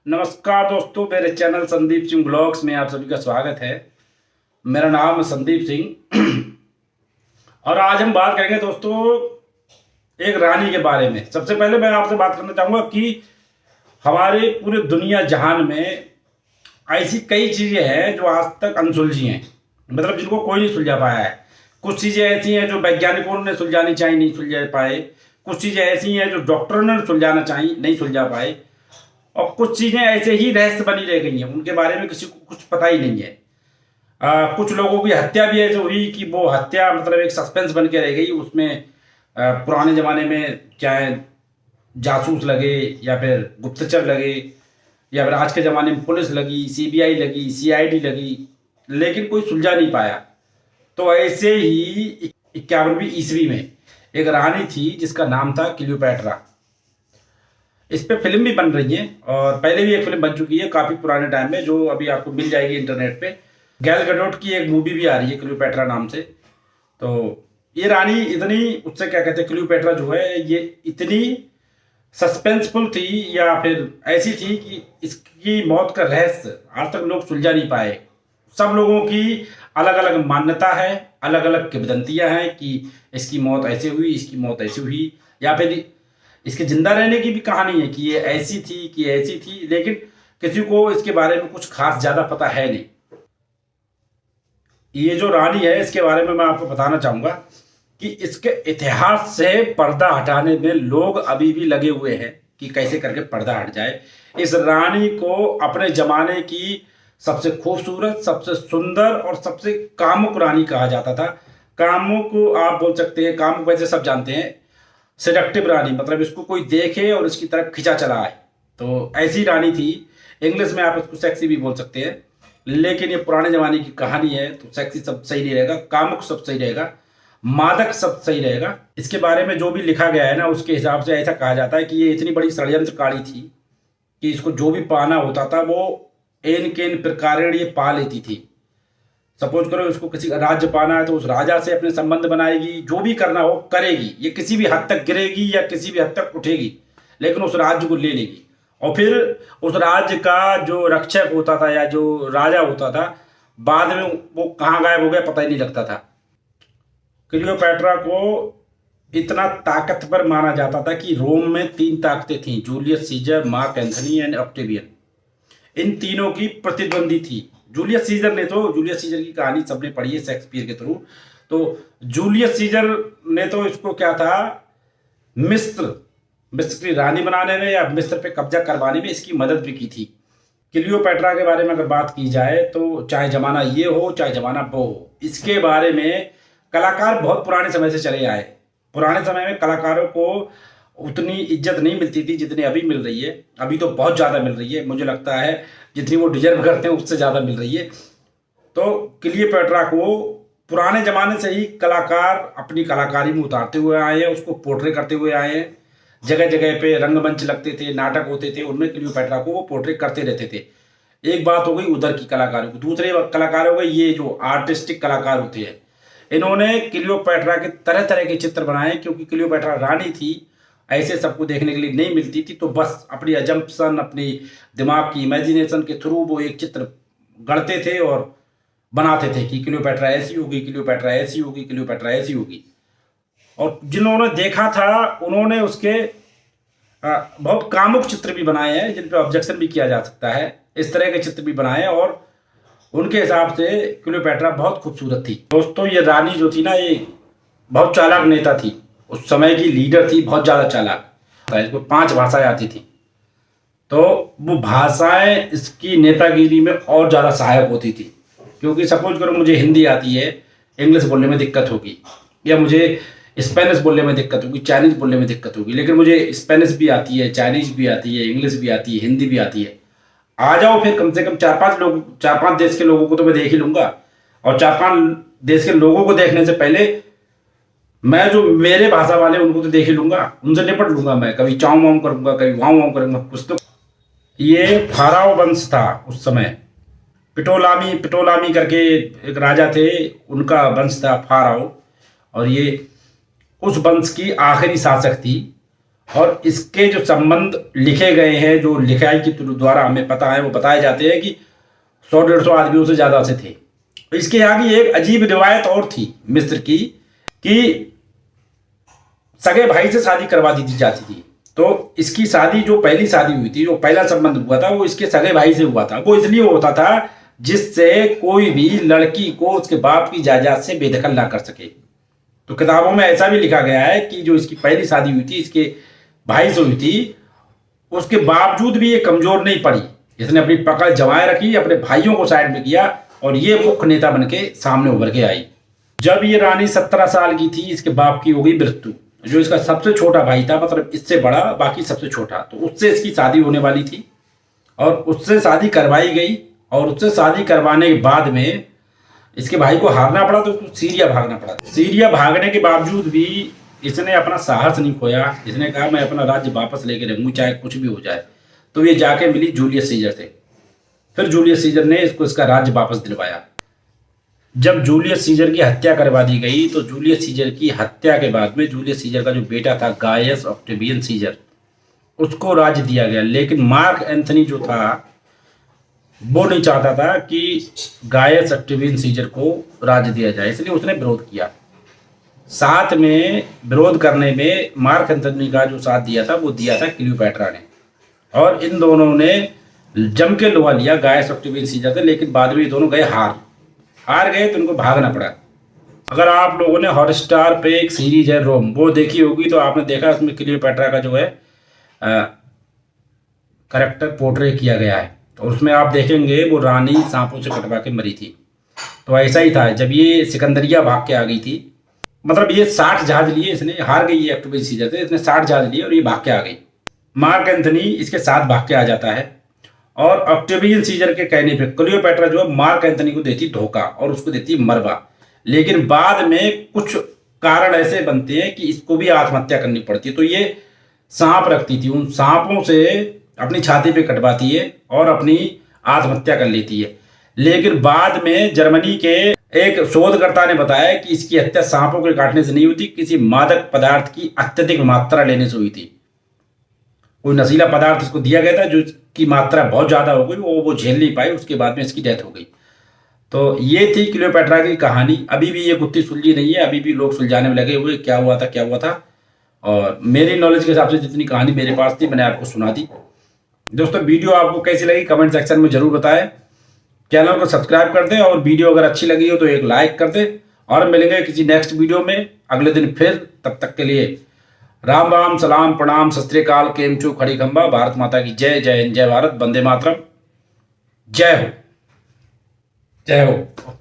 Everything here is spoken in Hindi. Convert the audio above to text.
नमस्कार दोस्तों, मेरे चैनल संदीप सिंह ब्लॉग्स में आप सभी का स्वागत है। मेरा नाम है संदीप सिंह और आज हम बात करेंगे दोस्तों एक रानी के बारे में। सबसे पहले मैं आपसे बात करना चाहूँगा कि हमारे पूरे दुनिया जहान में ऐसी कई चीज़ें हैं जो आज तक अनसुलझी हैं, मतलब जिनको कोई नहीं सुलझा पाया है। कुछ चीज़ें ऐसी हैं जो वैज्ञानिकों ने सुलझानी चाहिए, नहीं सुलझा पाए। कुछ चीज़ें ऐसी हैं जो डॉक्टरों ने सुलझाना चाहिए, नहीं सुलझा पाए। और कुछ चीज़ें ऐसे ही रहस्य बनी रह गई हैं, उनके बारे में किसी को कुछ पता ही नहीं है। कुछ लोगों की हत्या भी ऐसे हुई कि वो हत्या मतलब एक सस्पेंस बन के रह गई। उसमें पुराने ज़माने में चाहे जासूस लगे या फिर गुप्तचर लगे या फिर आज के ज़माने में पुलिस लगी, सीबीआई लगी, सीआईडी लगी, लेकिन कोई सुलझा नहीं पाया। तो ऐसे ही 51वीं ईस्वी में एक रानी थी जिसका नाम था क्लियोपैट्रा। इस पे फिल्म भी बन रही है और पहले भी एक फिल्म बन चुकी है काफ़ी पुराने टाइम में, जो अभी आपको मिल जाएगी इंटरनेट पे। गैल गडोट की एक मूवी भी आ रही है क्लियोपैट्रा नाम से। तो ये रानी इतनी, उससे क्या कहते हैं, क्लियोपैट्रा जो है ये इतनी सस्पेंसफुल थी या फिर ऐसी थी कि इसकी मौत का रहस्य आज तक लोग सुलझा नहीं पाए। सब लोगों की अलग अलग मान्यता है, अलग अलग किंवदंतियां हैं कि इसकी मौत ऐसे हुई, इसकी मौत ऐसी हुई, या फिर इसके जिंदा रहने की भी कहानी है कि ये ऐसी थी कि ऐसी थी, लेकिन किसी को इसके बारे में कुछ खास ज़्यादा पता है नहीं। ये जो रानी है इसके बारे में मैं आपको बताना चाहूँगा कि इसके इतिहास से पर्दा हटाने में लोग अभी भी लगे हुए हैं कि कैसे करके पर्दा हट जाए। इस रानी को अपने ज़माने की सबसे खूबसूरत, सबसे सुंदर और सबसे कामुक रानी कहा जाता था। कामुक आप बोल सकते हैं, कामुक वैसे सब जानते हैं, सेडक्टिव रानी, मतलब इसको कोई देखे और इसकी तरफ खिंचा चला आए, तो ऐसी रानी थी। इंग्लिश में आप इसको सेक्सी भी बोल सकते हैं, लेकिन ये पुराने ज़माने की कहानी है तो सेक्सी सब सही नहीं रहेगा, कामुक सब सही रहेगा, मादक सब सही रहेगा। इसके बारे में जो भी लिखा गया है ना, उसके हिसाब से ऐसा कहा जाता है कि ये इतनी बड़ी षड्यंत्रकारी थी कि इसको जो भी पाना होता था वो एन केन प्रकार ये पा लेती थी। सपोज करो इसको किसी का राज्य पाना है तो उस राजा से अपने संबंध बनाएगी, जो भी करना हो करेगी। ये किसी भी हद तक गिरेगी या किसी भी हद तक उठेगी, लेकिन उस राज्य को ले लेगी। और फिर उस राज्य का जो रक्षक होता था या जो राजा होता था, बाद में वो कहाँ गायब हो गया पता ही नहीं लगता था। क्लियोपैट्रा को इतना ताकतवर माना जाता था कि रोम में 3 ताकतें थीं, Julius Caesar, Mark Antony and Octavian. इन तीनों की प्रतिद्वंदी थी। जूलियस सीजर की कहानी सबने पढ़ी है शेक्सपियर के थ्रू। तो जूलियस सीजर ने तो इसको क्या था, मिस्र की रानी बनाने में या मिस्र पे कब्जा करवाने में इसकी मदद भी की थी। क्लियोपैट्रा के बारे में अगर बात की जाए तो चाहे जमाना ये हो चाहे जमाना वो हो, इसके बारे में कलाकार बहुत पुराने समय से चले आए। पुराने समय में कलाकारों को उतनी इज्जत नहीं मिलती थी जितनी अभी मिल रही है। अभी तो बहुत ज़्यादा मिल रही है, मुझे लगता है जितनी वो डिजर्व करते हैं उससे ज़्यादा मिल रही है। तो क्लियोपैट्रा को पुराने ज़माने से ही कलाकार अपनी कलाकारी में उतारते हुए आए हैं, उसको पोर्ट्रे करते हुए आए हैं। जगह जगह पे रंगमंच लगते थे, नाटक होते थे, उनमें क्लियोपैट्रा को वो पोर्ट्रे करते रहते थे। एक बात हो गई उधर की कलाकारों की। दूसरे कलाकार हो गए ये जो आर्टिस्टिक कलाकार होते हैं, इन्होंने क्लियोपैट्रा के तरह तरह के चित्र बनाए, क्योंकि क्लियोपैट्रा रानी थी, ऐसे सबको देखने के लिए नहीं मिलती थी। तो बस अपनी अजम्पशन, अपनी दिमाग की इमेजिनेशन के थ्रू वो एक चित्र गढ़ते थे और बनाते थे कि क्लियोपैट्रा ऐसी होगी, क्लियोपैट्रा ऐसी होगी, क्लियोपैट्रा ऐसी होगी। और जिन्होंने देखा था उन्होंने उसके बहुत कामुक चित्र भी बनाए हैं जिन पर ऑब्जेक्शन भी किया जा सकता है। इस तरह के चित्र भी बनाए और उनके हिसाब से क्लियोपैट्रा बहुत खूबसूरत थी। दोस्तों ये रानी जो थी ना, ये बहुत चालाक नेता थी, उस समय की लीडर थी, बहुत ज़्यादा चालाक। इसको 5 भाषाएं आती थी, तो वो भाषाएं इसकी नेतागिरी में और ज़्यादा सहायक होती थी। क्योंकि सपोज करो मुझे हिंदी आती है, इंग्लिश बोलने में दिक्कत होगी, या मुझे स्पेनिश बोलने में दिक्कत होगी, चाइनीज़ बोलने में दिक्कत होगी, लेकिन मुझे स्पेनिश भी आती है, चाइनीज़ भी आती है, इंग्लिश भी आती है, हिंदी भी आती है। आ जाओ फिर, कम से कम 4-5 देश के लोगों को तो मैं देख ही लूँगा। और 4-5 देश के लोगों को देखने से पहले मैं जो मेरे भाषा वाले उनको तो देख ही लूँगा, उनसे निपट लूँगा। मैं कभी चाऊ माऊ करूँगा, कभी वाऊ वाऊ करूँगा, कुछ तो। ये फाराओ वंश था उस समय, पिटोलामी करके एक राजा थे, उनका वंश था फाराओ। और ये उस वंश की आखिरी शासक थी और इसके जो संबंध लिखे गए हैं, जो लिखाई के द्वारा हमें पता है, वो बताए जाते हैं कि 100-150 आदमियों से ज्यादा से थे। इसके आगे एक अजीब रिवायत और थी मिस्र की, कि सगे भाई से शादी करवा दी जाती थी। तो इसकी शादी, जो पहली शादी हुई थी, जो पहला संबंध हुआ था, वो इसके सगे भाई से हुआ था। वो इसलिए होता था जिससे कोई भी लड़की को उसके बाप की जायदाद से बेदखल ना कर सके। तो किताबों में ऐसा भी लिखा गया है कि जो इसकी पहली शादी हुई थी, इसके भाई से हुई थी, उसके बावजूद भी ये कमजोर नहीं पड़ी। इसने अपनी पकड़ जमाए रखी, अपने भाइयों को साइड में किया और ये मुख्य नेता बन के सामने उभर के आई। जब ये रानी 17 साल की थी, इसके बाप की हो गई मृत्यु। जो इसका सबसे छोटा भाई था, मतलब इससे बड़ा, बाकी सबसे छोटा, तो उससे इसकी शादी होने वाली थी और उससे शादी करवाई गई। और उससे शादी करवाने के बाद में इसके भाई को हारना पड़ा, तो उसको सीरिया भागना पड़ा। सीरिया भागने के बावजूद भी इसने अपना साहस नहीं खोया। इसने कहा मैं अपना राज्य वापस लेके रहूंगी, चाहे कुछ भी हो जाए। तो ये जाके मिली जूलियस सीजर से। फिर जूलियस सीजर ने इसको इसका राज्य वापस दिलवाया। जब जूलियस सीजर की हत्या करवा दी गई, तो जूलियस सीजर की हत्या के बाद में जूलियस सीजर का जो बेटा था गायस ऑक्टेवियन सीजर, उसको राज्य दिया गया। लेकिन मार्क एंथनी जो था, वो नहीं चाहता था कि गायस ऑक्टेवियन सीजर को राज्य दिया जाए, इसलिए उसने विरोध किया। साथ में विरोध करने में मार्क एंथनी का जो साथ दिया था, वो दिया था क्लियोपैट्रा ने। और इन दोनों ने जम के लोहा लिया गायस ऑक्टेवियन सीजर से। लेकिन बाद में ये दोनों गए हार गए, तो उनको भागना पड़ा। अगर आप लोगों ने हॉटस्टार पे एक सीरीज है रोम, वो देखी होगी, तो आपने देखा उसमें क्लियोपैट्रा का जो है कैरेक्टर पोर्ट्रे किया गया है। तो उसमें आप देखेंगे वो रानी सांपों से कटवा के मरी थी। तो ऐसा ही था, जब ये सिकंदरिया भाग के आ गई थी, मतलब ये 60 जहाज लिए, इसने हार गई है ऑक्टेवियन सीजर से, इसने 60 जहाज लिए और ये भाग के आ गई। मार्क एंथनी इसके साथ भाग के आ जाता है और ऑक्टेवियन सीजर के कहने पे क्लियोपैट्रा जो है मार्क एंथनी को देती धोखा और उसको देती मरवा। लेकिन बाद में कुछ कारण ऐसे बनते हैं कि इसको भी आत्महत्या करनी पड़ती है। तो ये सांप रखती थी, उन सांपों से अपनी छाती पे कटवाती है और अपनी आत्महत्या कर लेती है। लेकिन बाद में जर्मनी के एक शोधकर्ता ने बताया कि इसकी हत्या सांपों के काटने से नहीं हुई थी, किसी मादक पदार्थ की अत्यधिक मात्रा लेने से हुई थी। कोई नशीला पदार्थ इसको दिया गया था, जो की मात्रा बहुत ज्यादा हो गई, वो झेल नहीं पाई, उसके बाद में इसकी डेथ हो गई। तो ये थी क्लियोपैट्रा की कहानी। अभी भी ये गुत्थी सुलझी नहीं है, अभी भी लोग सुलझाने में लगे हुए, क्या हुआ था। और मेरी नॉलेज के हिसाब से जितनी कहानी मेरे पास थी, मैंने आपको सुना दी। दोस्तों, वीडियो आपको कैसी लगी कमेंट सेक्शन में जरूर बताएं। चैनल को सब्सक्राइब कर दें और वीडियो अगर अच्छी लगी हो तो एक लाइक कर दें। और मिलेंगे किसी नेक्स्ट वीडियो में अगले दिन फिर। तब तक के लिए राम राम, सलाम, प्रणाम, सत श्री अकाल, केम चू, खड़ी खंबा, भारत माता की जय। जय हिंद, जय भारत, वंदे मातरम, जय हो, जय हो।